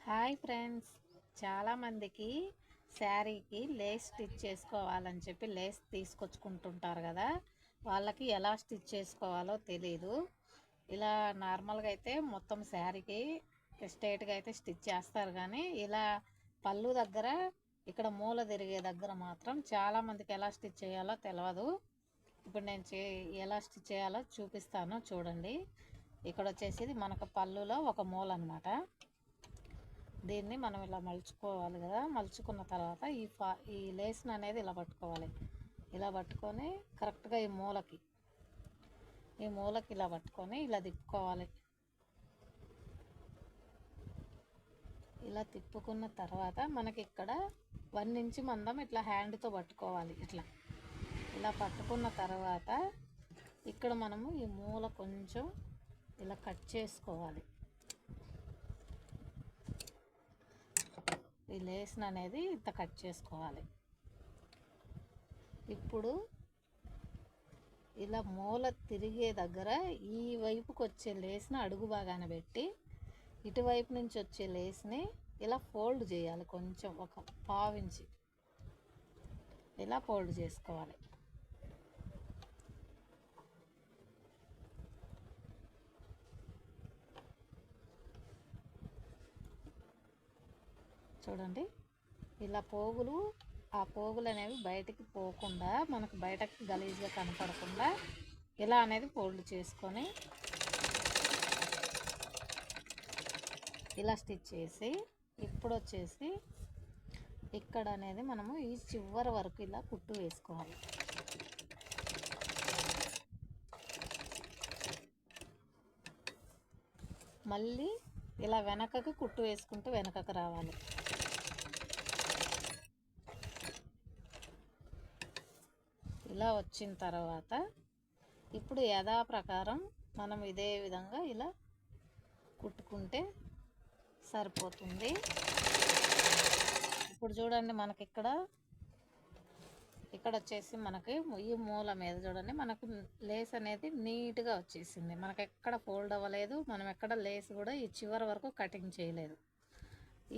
Hi friends, చాలామందికి శారీకి Lay's stitch చేసుకోవాలని చెప్పి లేస్ తీసుకొచ్చుకుంటుంటారు కదా. వాళ్ళకి ఎలా స్టిచ్ చేసుకోవాలో తెలీదు. ఇలా నార్మల్గా అయితే మొత్తం శారీకి స్ట్రైట్గా అయితే స్టిచ్ చేస్తారు, కానీ ఇలా పళ్ళు దగ్గర ఇక్కడ మూల తిరిగే దగ్గర మాత్రం చాలామందికి ఎలా స్టిచ్ చేయాలో తెలియదు. ఇప్పుడు నేను ఎలా స్టిచ్ చేయాలో చూపిస్తాను చూడండి. ఇక్కడ వచ్చేసి మనకు పళ్ళులో ఒక మూల అనమాట. దీన్ని మనం ఇలా మలుచుకోవాలి కదా. మలుచుకున్న తర్వాత ఈ లేస్ని అనేది ఇలా పట్టుకోవాలి. ఇలా పట్టుకొని కరెక్ట్గా ఈ మూలకి ఇలా పట్టుకొని ఇలా తిప్పుకోవాలి. ఇలా తిప్పుకున్న తర్వాత మనకి ఇక్కడ 1 ఇంచ్ మందం ఇట్లా హ్యాండ్తో పట్టుకోవాలి. ఇలా పట్టుకున్న తర్వాత ఇక్కడ మనము ఈ మూల కొంచెం ఇలా కట్ చేసుకోవాలి. ఈ లేస్ని అనేది ఇంత కట్ చేసుకోవాలి. ఇప్పుడు ఇలా మూల తిరిగే దగ్గర ఈ వైపుకి వచ్చే లేస్ని అడుగు భాగాన పెట్టి ఇటువైపు నుంచి వచ్చే లేస్ని ఇలా ఫోల్డ్ చేయాలి. కొంచెం ఒక 1/2 ఇంచ్ ఇలా ఫోల్డ్ చేసుకోవాలి. చూడండి, ఇలా ఆ పోగులు అనేవి బయటికి పోకుండా, మనకు బయటకు గలీజ్గా కనపడకుండా ఇలా అనేది ఫోల్డ్ చేసుకొని ఇలా స్టిచ్ చేసి, ఇప్పుడు వచ్చేసి ఇక్కడ అనేది మనము ఈ చివరి వరకు ఇలా కుట్టు వేసుకోవాలి. మళ్ళీ ఇలా వెనకకు కుట్టు వేసుకుంటూ వెనకకు రావాలి. ఇలా వచ్చిన తర్వాత ఇప్పుడు యథాప్రకారం మనం ఇదే విధంగా ఇలా కుట్టుకుంటే సరిపోతుంది. ఇప్పుడు చూడండి, మనకి ఇక్కడ వచ్చేసి మనకి ఈ మూల మీద చూడండి, మనకు లేస్ అనేది నీట్గా వచ్చేసింది. మనకు ఎక్కడ ఫోల్డ్ అవ్వలేదు, మనం ఎక్కడ లేస్ కూడా ఈ చివరి వరకు కటింగ్ చేయలేదు.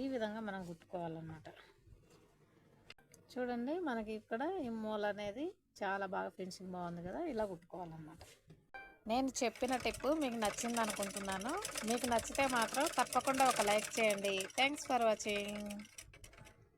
ఈ విధంగా మనం కుట్టుకోవాలన్నమాట. చూడండి, మనకి ఇక్కడ ఈ మూల అనేది చాలా బాగా ఫినిషింగ్ బాగుంది కదా. ఇలా కుట్టుకోవాలన్నమాట. నేను చెప్పిన టిప్ మీకు నచ్చింది అనుకుంటున్నాను. మీకు నచ్చితే మాత్రం తప్పకుండా ఒక లైక్ చేయండి. Thanks for watching.